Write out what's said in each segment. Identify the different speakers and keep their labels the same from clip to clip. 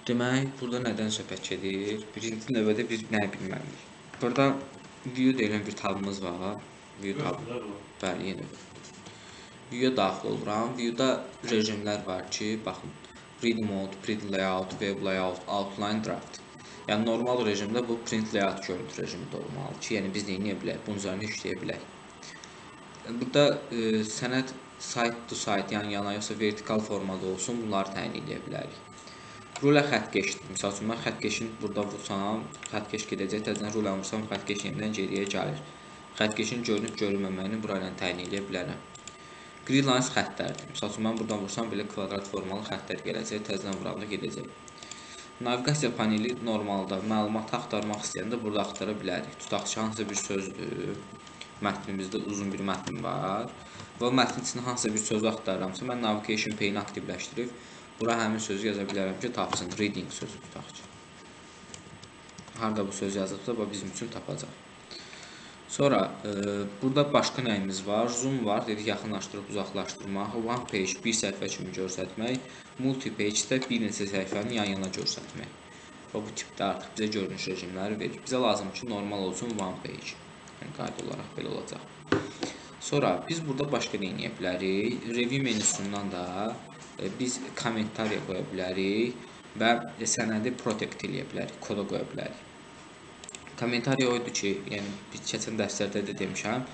Speaker 1: Demək, burada nədən söhbət gedir? Birinci növbədə biz nə bilməliyik? Burada view deyilən bir tabımız var. View tabı. Bəli, yenə. View-ya daxil oluram. View-da rejimlər var ki, baxın. Read mode, print layout, web layout, outline draft. Yəni normal rejimdə bu print layout görüntü rejimində olmalıdır ki, yəni biz nə edə bilək? Bunun üzərində işləyə bilək. Burada sənəd site to site, yəni yana yoxsa vertikal formada olsun, bunları təyin edə bilərik. Rulə xəttkeşdir. Məsəl üçün, mən xəttkeşin burada vursam, xəttkeş gedəcək, təzədən rulə vursam, xəttkeş yenidən geriyə gəlir. Xəttkeşin görünüb-görünməməyini burayla təyin edə bilərəm. Grid lines xəttlərdir. Məsəl üçün, mən buradan vursam, belə kvadrat formalı xəttlər gələcək, təzədən vuranda gedəcək. Naviqasiya paneli normalda məlumat axtarmaq istəyəndə burada axtara bilərik. Tutaq ki, hansısa bir sözdür. Mətnimizdə uzun bir mətn var. Və mətnin içində hansısa bir sözü axtarıramsa, mən navigation pane-i aktivləşdirib bura həmin sözü yaza bilərəm ki, tapsın. Reading sözü tutaq ki. Harada bu söz yazılıbsa, bizim üçün tapacaq. Sonra, burada başqa nəyimiz var? Zoom var, dedik, yaxınlaşdırıb uzaqlaşdırmaq. One page, bir səhifə kimi görsətmək. Multi-page də bir neçə səhifəni yan-yana görsətmək. Və bu tipdə artıq bizə görünüş rejimləri verir. Bizə lazım ki, normal olsun one page. Yəni, qayda olaraq belə olacaq. Sonra, biz burada başqa nə edə bilərik? Review menusundan da biz kommentariya qoya bilərik və sənədi protect edə bilərik, koda qoya bilərik. Kommentariya oydur ki, yəni biz keçən dərslərdə də demişəm,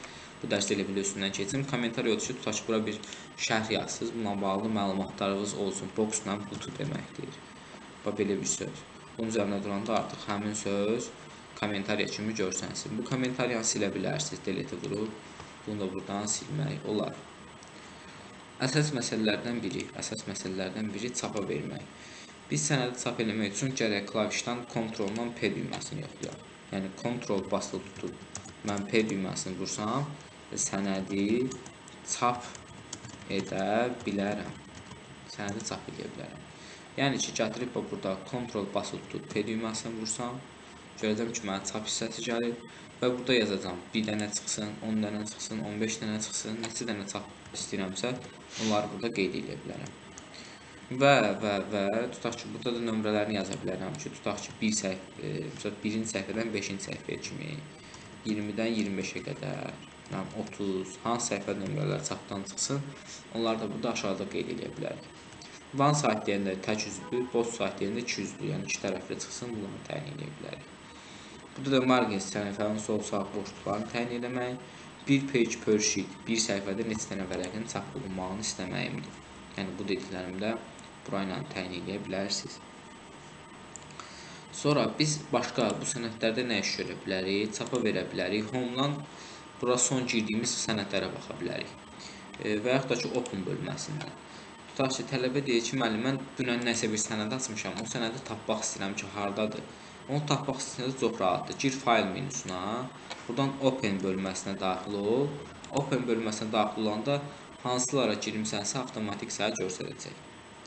Speaker 1: bu dərsdə elə bir üstündən keçim. Kommentariya oydur ki, tutaq ki, bura bir şərh yazsınız, bununla bağlı məlumatlarınız olsun, boxla butu deməkdir. Belə bir söz. Bunun üzərində duranda artıq həmin söz kommentariya kimi görsənsin. Bu kommentariyanı silə bilərsiniz, delete vurub, bunu da buradan silmək olar. Əsas məsələlərdən biri çapa vermək. Biz sənədi çap eləmək üçün gərək klavişdən Ctrl-dan P düyməsini yoxlayaq. Yəni, Ctrl basılı tutub, mən P düyməsini vursam, sənədi çap edə bilərəm. Yəni ki, gətirib burada Ctrl basılı tutub, P düyməsini vursam, görəcəm ki, mənə çap hissəsi gəlir və burada yazacam 1 dənə çıxsın, 10 dənə çıxsın, 15 dənə çıxsın, neçə dənə çap istəyirəmsə, onları burada qeyd edə bilərəm. Və tutaq ki, burada da nömrələrini yaza bilərəm ki, tutaq ki, birinci səhifədən 5-ci səhifəyə kimi, 20-dən 25-ə qədər, 30, hansı səhifə nömrələri çapdan çıxsın, onları da burada aşağıda qeyd edə bilərik. One site deyəndə tək üzvdür, both site deyəndə 2 üzvdür, yəni 2 tərəfli çıxsın, bunları təyin edə bilərik. Burada da margin səhifənin sol-sağ boşluqlarını təyin etmək, bir page per sheet, bir səhifədə neçə dənə vərəqin çap olunmağını istəməyimdir. Yəni, bu dediklərimdə burayla təyin edə bilərsiniz. Sonra, biz başqa bu sənədlərdə nə iş görə bilərik? Çapa verə bilərik. Home-dan bura son girdiyimiz sənədlərə baxa bilərik. Və yaxud da ki, open bölməsində. Tutaq ki, tələbə deyir ki, müəllim, mən dünən nəsə bir sənəd açmışam, o sənədi tapmaq istəyirəm ki, haradadır? Onu tapmaq istəyirəm çox rahatdır. Gir file menusuna, buradan open bölməsinə daxil ol. Open bölməsinə daxil olanda hansılara girmişsənsə, avtomatik sənə göstərəcək.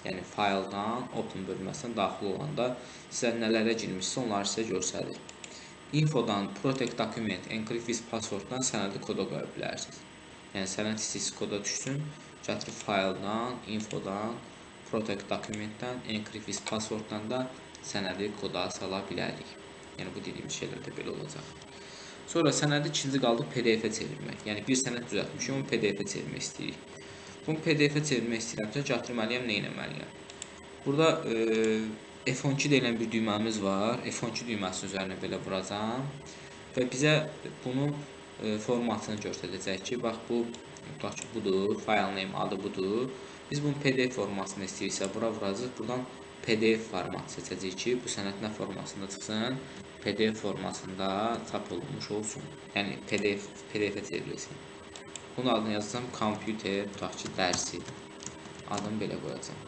Speaker 1: Yəni, filedan open bölməsinə daxil olanda sizə nələrə girmişsə, onları sizə göstərir. Infodan protect document, encrypt with passworddan sənədi koda qoya bilərsiniz. Yəni, sənəd istəyirsiz koda düşsün, gətirib filedan, infodan, protect documentdən, encrypt with passworddan da sənədi koda sala bilərik. Yəni, bu dediyimiz şeylər də belə olacaq. Sonra sənədi ikinci qaldı PDF-ə çevirmək. Yəni, bir sənəd düzəltmişik, onu PDF-ə çevirmək istəyirik. Bunu PDF-ə çevirmək istəyirəmsə, gətirməliyəm, nə etməliyəm? Burada F12 deyilən bir düyməmiz var. F12 düyməsinin üzərinə belə vuracam və bizə bunun formatını göstərəcək ki, bax, bu, tutaq ki, budur, file name adı budur. Biz bunun PDF formasını istəyirsə, bura vuracaq, buradan PDF formatı seçəcək ki, bu sənəd nə formasında çıxsın? PDF formasında çap olunmuş olsun. Yəni, PDF-ə çevrilsin. Bunun adını yazacağım, computer, tutaq ki, dərsi. Adını belə qoyacağım.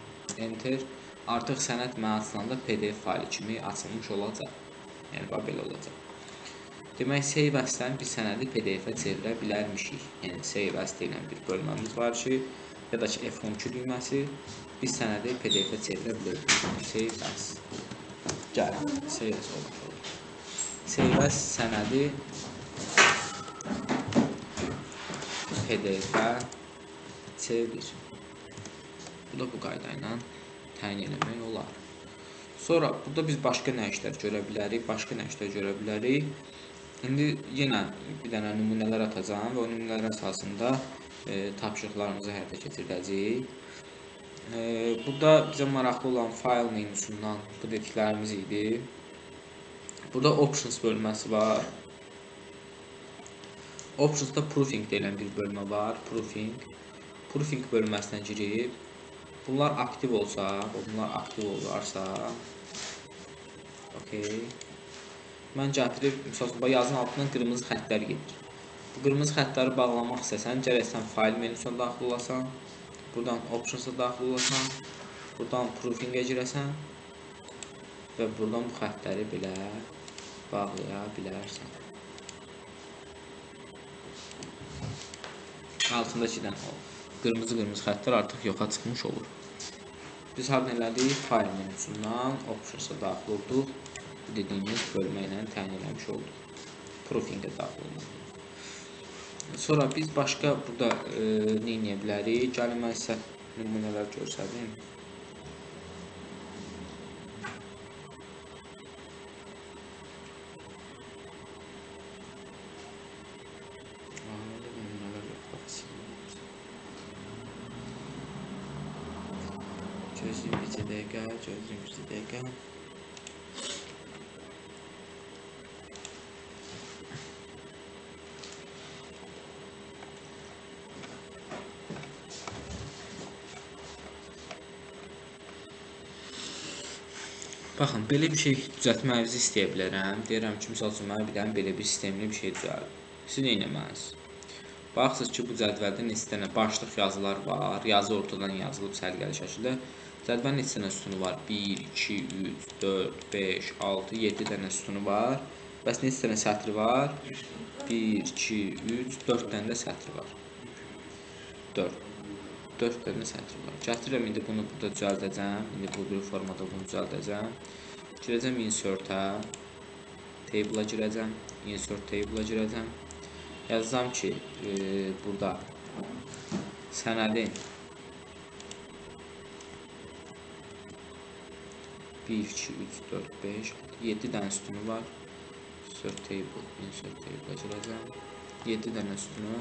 Speaker 1: Enter. Artıq sənəd mənə açılanda PDF faylı kimi açılmış olacaq. Yəni, belə olacaq. Demək, save as-dən biz sənədi PDF-ə çevirə bilərmişik. Yəni, save as deyilən bir bölməmiz var ki, ya da ki, F12 düyməsi, biz sənədi PDF-ə çevirə bilirik. Save as. Gəl, save as olmuş olur. Save as sənədi PDF-ə çevir. Bu da bu qayda ilə təyin eləmək olar. Sonra burada biz başqa nə işlər görə bilərik? İndi yenə bir dənə nümunələr atacağam və o nümunələr əsasında tapşırıqlarımızı həyata keçirdəcəyik. Burada bizə maraqlı olan fayl menusundan bu dediklərimiz idi. Burada options bölməsi var. Optionsda proofing deyilən bir bölmə var. Proofing bölməsinə girib bunlar aktiv olsa, bunlar aktiv olarsa, okey. Mən gətirib, məsələn, yazının altından qırmızı xəttlər gedir. Bu qırmızı xəttləri bağlamaq istəsən, gərək sən fayl menusuna daxil olasan, buradan options'a daxil olasan, buradan proofing'ə girəsən və buradan bu xəttləri belə bağlaya bilərsən. Altındakı qırmızı xəttlər artıq yoxa çıxmış olur. Biz hardan elədik? File menusundan options'a daxil olduq. Dediyimiz bölmə ilə təyin eləmiş olduq. Proofing'ə daxil olduq. Sonra biz başqa burada nə edə bilərik? Gəlin mən sizə nümunələr göstərdim. Gözlüyüm bir dəqiqə. Baxın, belə bir şey düzəltmənizi istəyə bilərəm. Deyirəm ki, misal üçün mənə bir dənə belə bir sistemli bir şey düzəlir. Siz nə etməlisiniz? Baxırsınız ki, bu cədvəldə neçə dənə başlıq yazılar var. Yazı ortadan yazılıb səliqəli şəkildə. Cədvəlin neçə dənə sütunu var? 1, 2, 3, 4, 5, 6, 7 dənə sütunu var. Bəs neçə dənə sətri var? 1, 2, 3, 4 dənə də sətri var. 4 dənə sətri var. Gətirirəm, indi bunu burada düzəldəcəm. İndi bu bir formada bunu düzəldəcəm. Girəcəm insert-ə. Table-a girəcəm. Insert table-a girəcəm. Yazacam ki, burada sənədin 1, 2, 3, 4, 5, 7 dənə sütunu var. Insert table-a girəcəm. 7 dənə sütunu,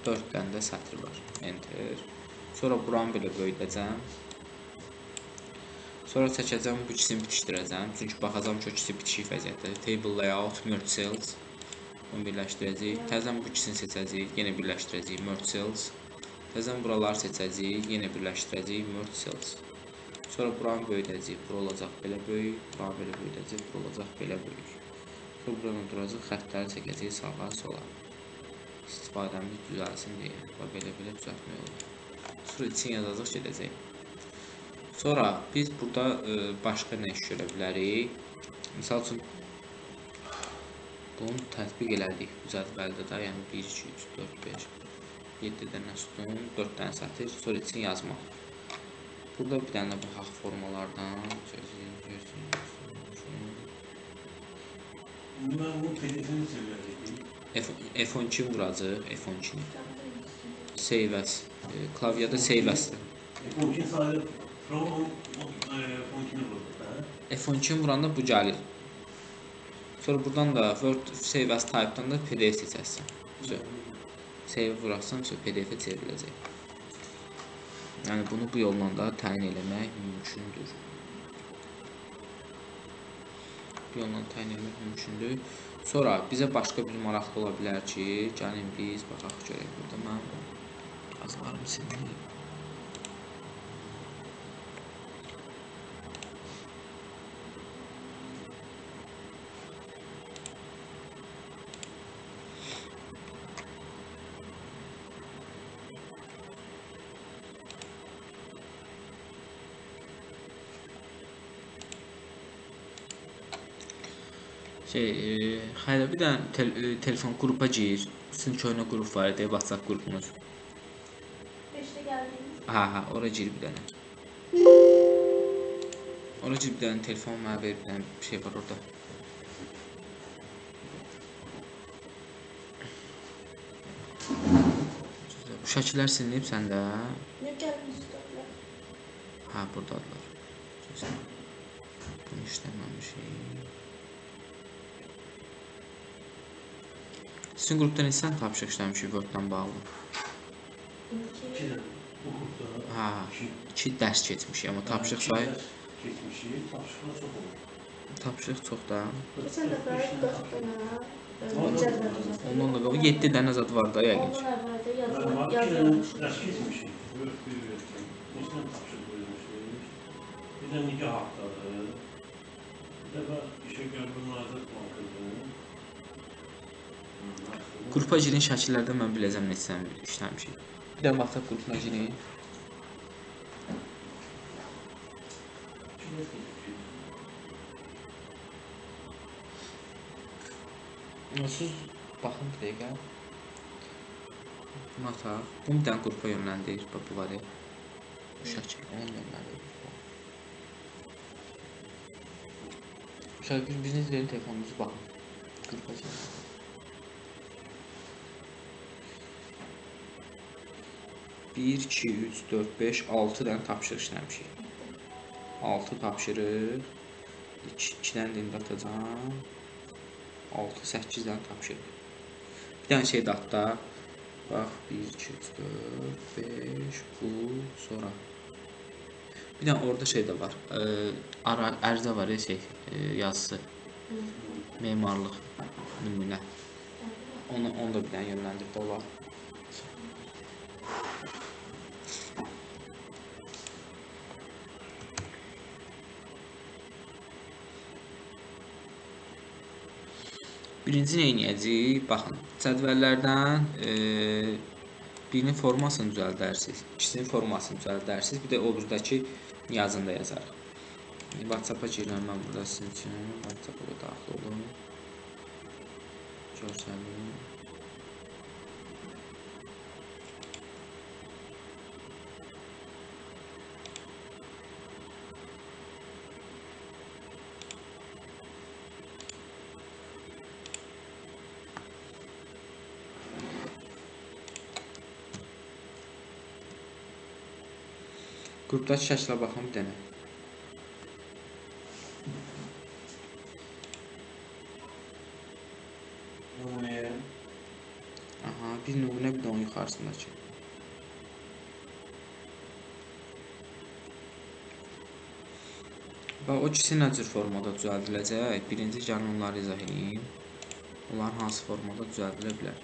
Speaker 1: 4 dənə də sətri var. Enter. Sonra buranı belə böyüdəcəm. Sonra çəkəcəm, bu ikisini bitişdirəcəm. Çünki baxacam ki, o ikisi bitişik vəziyyətdə. Table layout, merge cells. Bunu birləşdirəcəyik. Təzən bu ikisini seçəcəyik. Yenə birləşdirəcəyik. Merge cells. Təzən buraları seçəcəyik. Yenə birləşdirəcəyik. Merge cells. Sonra buranı böyüdəcəyik. Bura olacaq belə böyük. Buranı belə böyüdəcəyik. Bura olacaq belə böyük. Sonra buranı duracaq. Xəttləri çəkəcəyik sağa, sola. İstifadəmiz düzəlsin deyə. Belə düzəltmək olur. Sonra için yazacaq, gedəcək. Sonra biz burada başqa nə iş görə bilərik? Misal üçün bunu tətbiq elədik bu cədvəldə də, yəni 1, 2, 3, 4, 5, 7 dənə sütun, 4 dənə sətr, sonra için yazmaq. Burada bir dənə baxaq formalardan. F12 vuracaq, F12-ni. Save as. Klavyada save as-dır. F12-ni vuranda bu gəlir. Sonra buradan da Word Save as Type-dan da PDF seçərsən. Save vurarsan, PDF-ə çevriləcək. Yəni bunu bu yolla da təyin eləmək mümkündür. Sonra bizə başqa bir maraqlı ola bilər ki, gəlin biz baxaq görək burada mən yazılarımı silməliyim. Xeyr, bir dənə telefon qrupa gir. Sizin köhnə qrup var idi, WhatsApp qrupunuz.
Speaker 2: 5-də gəldiniz.
Speaker 1: Ha, ora gir bir dənə. Ora gir bir dənə telefon mənə ver, bir dənə şey var orada. Bu şəkillər silinib səndə.
Speaker 2: Nə gəlmişdilər?
Speaker 1: Ha, buradadılar. İşləməmişik. Sizin qrupda neçə tapşırıq işləmişik Word-la bağlı?
Speaker 2: 2.
Speaker 3: Bu kursda
Speaker 1: Ha, 2 dərs keçmişik, amma tapşırıq sayı
Speaker 3: keçmişik, tapşırıqlar çox olur.
Speaker 1: tapşırıq çox da.
Speaker 2: Keçən dəfə 4 dənə cədvəl uzatdı.
Speaker 1: Ondan da qabaq 7 dənə zad var da yəqin ki.
Speaker 2: Ondan əvvəl də
Speaker 3: Dərs
Speaker 2: yazılmışdı.
Speaker 3: keçmişik, bir verdim. Neçə tapşırıq vermişik? Bir də nikah haqdadır. Bir də işə qəbul müraciət bankıdır.
Speaker 1: Qrupa girin şəkillərdə mən biləcəm neçə işləmişik. Bir də WhatsApp qrupuna girin. Siz baxın bir dəqiqə. Buna ataq. Bunu bir dənə qrupa yönləndir. Bax bu var ya. Bu şəkil. Onu yönləndir. Şəkil biznes verin telefonunuzu baxın. Qrupa girin. Bir, 2, 3, 4, 5, 6 dənə tapşırıq işləmişik. 6 tapşırıq. 2-dən də atacağam. 6, 8 dənə tapşırıq. Bir dənə şey də atda. Bax, 1, 2, 3, 4, 5, bu, sonra. Bir dənə orada şey də var. Ərizə var ya şey, yazısı. Memarlıq nümunə. Onu da bir dənə yönləndirdi olar. Birinci nə edəcəyik? Baxın, cədvəllərdən birinin formasını düzəldərsiniz, ikisinin formasını düzəldərsiniz, bir də o birdəki yazını da yazarıq. WhatsApp-a girirəm mən burada sizin üçün. WhatsApp-a daxil olun. Görsəlim. Qrupdakı şəkilə baxın bir dənə.
Speaker 3: Nümunəyə.
Speaker 1: Aha, bir nümunə, bir də onun yuxarısındakı. Bax, o ikisi nə cür formada düzəldiləcək? Birinci gəlin onları izah edeyim. Onlar hansı formada düzəldilə bilər?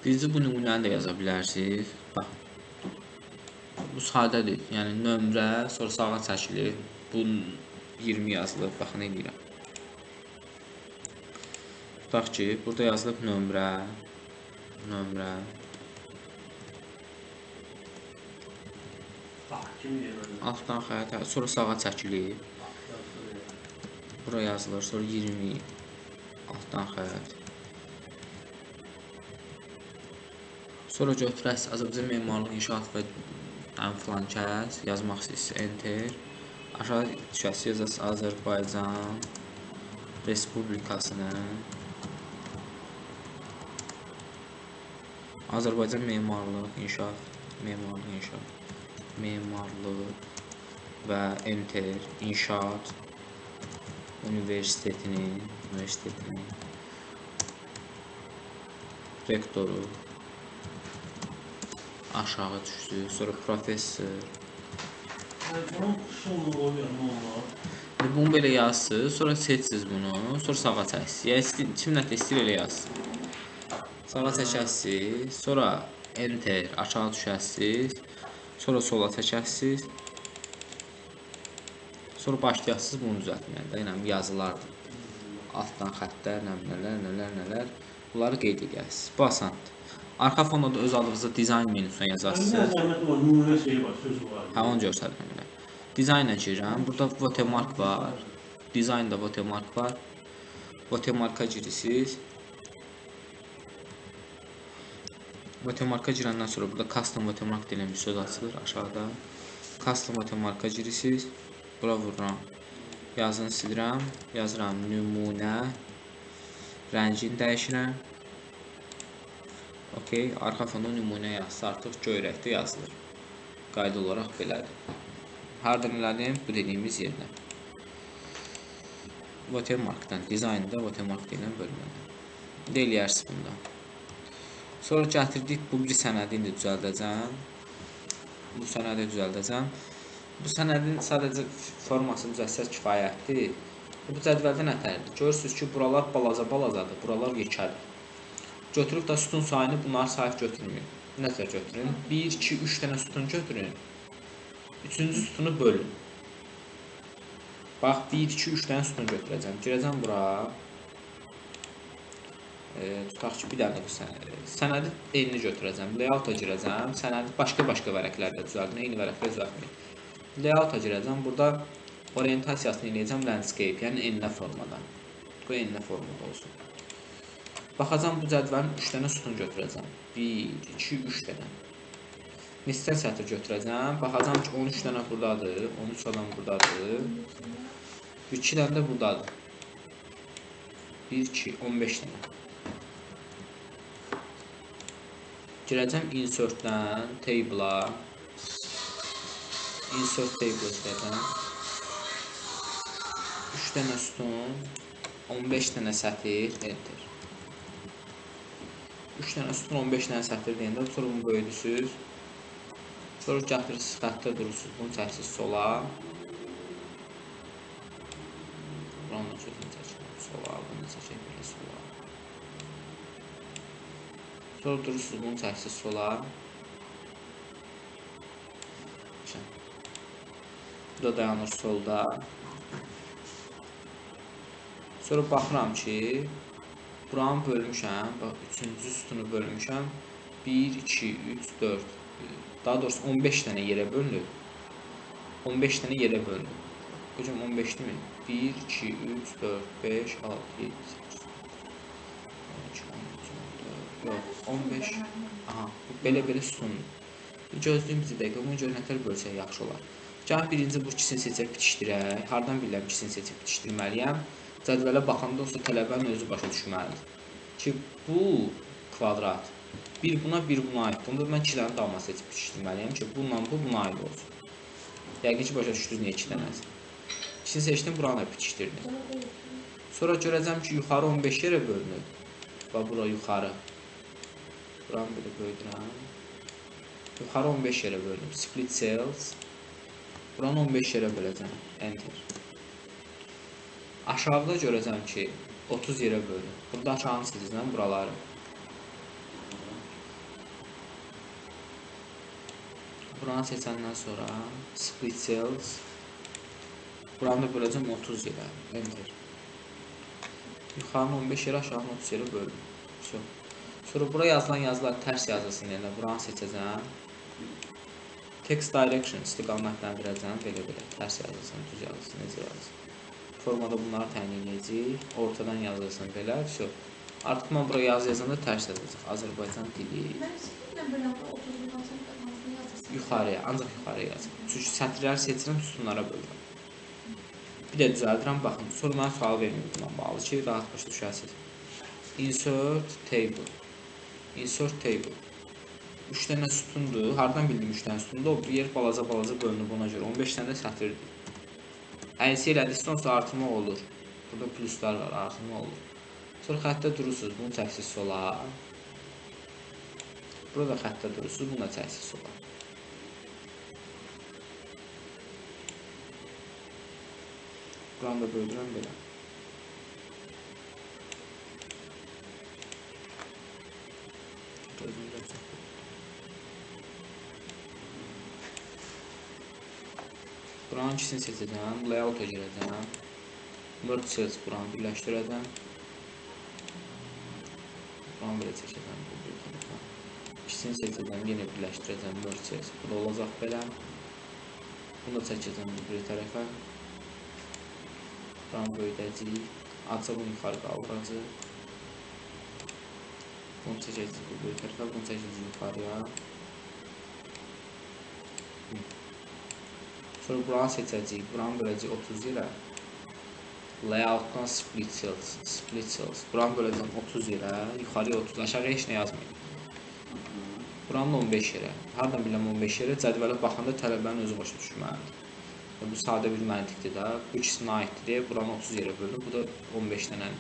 Speaker 1: Birinci bu nümunəni də yaza bilərsiniz. Bax. Bu sadədir. Yəni nömrə, sonra sağa çəkilir. Bu 20 yazılıb. Baxın nə deyirəm. Tutaq ki, burada yazılıb nömrə. Altdan xətt, sonra sağa çəkilir. Bura yazılır, sonra 20. Altdan xətt. Sonra götürəsiz Azərbaycan memarlıq inşaat və filan kəs yazmaq istəyirsiz, enter. Aşağı düşəsiz, yazasınız Azərbaycan Respublikasının Azərbaycan memarlıq inşaat. memarlıq və enter, inşaat universitetinin rektoru aşağı düşdü, sonra professor.
Speaker 3: Bunun sonunu qoyuyorum onlar.
Speaker 1: Bunu belə yazsınız, sonra seçsiniz bunu, sonra sağa çəksiniz. Yəni kim nə istəyir elə yazsın. Sağa çəkəsiniz, sonra enter aşağı düşəsiniz, sonra sola çəkəsiniz. Sonra başlayasınız bunu düzəltməyə də, yəni yazılardır. Altdan xəttlər, nələr. Bunları qeyd edəsiniz. Bu asandır. Arxa fonda da öz adınızı dizayn menüsünə yazarsınız.
Speaker 3: Zəhmət var, nümunə şeyi var, sözü var.
Speaker 1: Hə, onu göstərirəm elə. Dizayna girirəm. Burada watermark var. Dizaynda watermark var. Watermarka girirsiniz. Watermarka girəndən sonra burada custom watermark deyilən bir söz açılır aşağıda. Custom watermarka girirsiniz. Bura vururam. Yazını silirəm. Yazıram nümunə. Rəngini dəyişirəm. Okey. Arxa fonda nümunə yazsa artıq göyrəkdə yazılır. Qayda olaraq belədir. Hardan elədim? Bu dediyimiz yerdən. Watermarkdan, dizaynda watermark deyilən bölmədə. Eləyərsiniz bunda. Sonra gətirdik bu bir sənədini də düzəldəcəm. Bu sənədi düzəldəcəm. Bu sənədin sadəcə forması düzəlsəz kifayətdir. Bu cədvəldə nətərdir? Görürsünüz ki, buralar balacadır, buralar yekədir. Götürüb da sütun sayını bunları sayıb götürməyin. Necə götürün? 1, 2, 3 dənə sütun götürün. Üçüncü sütunu bölün. Bax, 1, 2, 3 dənə sütun götürəcəm. Girəcəm bura. Tutaq ki, bir dənə sənədi elini götürəcəm. Layouta girəcəm. Sənədi başqa vərəqlərdə düzəldin. Eyni vərəqdə düzəltməyin. Layouta girəcəm. Burada orientasiyasını eləyəcəm landscape, yəni enlə formada. Bu enlə formada olsun. Baxacam bu cədvəlin 3 dənə sütun götürəcəm. 1, 2, 3 dənə. Nisdən sətr götürəcəm. Baxacam ki, 13 dənə buradadır. 13 adam buradadır. 2 dənə də buradadır. 1, 2, 15 dənə. Girəcəm insert-dən, table-a. Insert table istəyəcəm. 3 dənə sütun, 15 dənə sətr, enter. 3 dənə sütun, 15 dənə sətr deyəndə, sonra bunu böyüdüsünüz. Sonra gətirirsiniz, xəttə durursunuz, bunu çəksiniz sola. Buranın da sözünü çəkin, sola, bunu çəkək belə sola. Sonra durursunuz, bunu çəksiniz sola. Bu da dayanır solda. Sonra baxıram ki, buranı bölmüşəm, bax, 3-cü sütunu bölmüşəm. 1, 2, 3, 4, daha doğrusu 15 dənə yerə bölünür. 15 dənə yerə bölünür. Hocam 15 mi? 1, 2, 3, 4, 5, 6, 7, 8, 12, 13, 14, yox, 15. Aha, belə sütundur. Gözlüyüm bir dəqiqə, bunu görə nətər bölsək yaxşı olar. Gəlin birinci bu ikisini seçib bitişdirək. Hardan bilirəm ikisini seçib bitişdirməliyəm? Cədvələ baxanda olsa tələbənin özü başa düşməlidir. Ki, bu kvadrat bir buna, bir buna aiddir. Onda mən 2 dənə dalma seçib bitişdirməliyəm ki, bununla bu buna aid olsun. Yəqin ki, başa düşdünüz niyə 2 dənəsi. İkisini seçdim, buranı da bitişdirdim. Sonra görəcəm ki, yuxarı 15 yerə bölünür. Bax, bura yuxarı. Buranı belə böyüdürəm. Yuxarı 15 yerə bölünür. Split cells. Buranı 15 yerə böləcəm. Enter. Aşağıda görəcəm ki, 30 yerə bölünür. Burada aşağını siləcəm buraları. Buranı seçəndən sonra split cells. Buranı da böləcəm 30 yerə. Enter. Yuxarını 15 yerə, aşağını 30 yerə bölünür. Sonra bura yazılan yazılar tərs yazılsın deyəndə buranı seçəcəm. Text direction istiqamətləndirəcəm. Belə tərs yazılsın, düz yazılsın, necə yazılsın. Formada bunları təyin edəcəyik. Ortadan yazılsın belə. Artıq mən bura yazı yazanda tərs yazacaq. Azərbaycan dili. Yuxarıya, ancaq yuxarıya yazım. Çünki sətirləri seçirəm, sütunlara bölürəm. Bir də düzəldirəm, baxın. Sonra mənə sual verməyim bundan bağlı ki, rahat başa düşəsiniz. Insert table. Insert table. 3 dənə sütundur. Hardan bildim 3 dənə sütundur? O bir yer balaca bölünüb ona görə. 15 dənə də sətirdir. Əlsi elədiksə sonra artırmaq olur. Burada pluslar var, artırmaq olur. Sonra xəttə durursunuz, bunu çəksiz sola. Burada xəttə durursunuz, bunu da çəksiz sola. Buranı da böldürəm belə. Buranın ikisini seçəcəm, layout-a girəcəm. Merge cells buranı birləşdirəcəm. Buranı belə çəkəcəm, bu bir tərəfə. İkisini seçəcəm, yenə birləşdirəcəm, merge cells. Bu da olacaq belə. Bunu da çəkəcəm bu bir tərəfə. Buranı böyüdəcəyik. Aça bunu yuxarı qaldıracaq. Bunu çəkəcəyik bu bir tərəfə, bunu çəkəcəyik yuxarıya. Sonra buranı seçəcəyik, buranı böləcəyik 30 yerə. Layoutdan split cells. Buranı böləcəm 30 yerə, yuxarıya 30, aşağıya heç nə yazmayın. Buranı 15 yerə. Hardan biləm 15 yerə? Cədvələ baxanda tələbənin özü başa düşməlidir. Bu sadə bir məntiqdir də. Bu ikisinə aiddir deyə buranı 30 yerə bölünür. Bu da 15 dənə.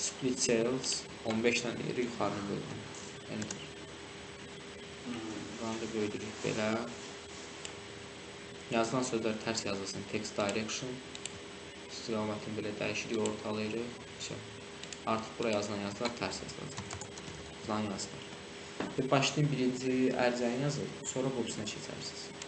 Speaker 1: Split cells 15 dənə yeri yuxarı bölünür. Buranı da böyüdürük belə. Yazılan sözlər tərs yazılsın. Text direction. İstiqamətini belə dəyişirik, ortalayırıq. Artıq buraya yazılan yazılar tərs yazılacaq. Yazılan yazılar. Başlayın birinci ərizəni yazın, sonra bu birisine keçərsiniz.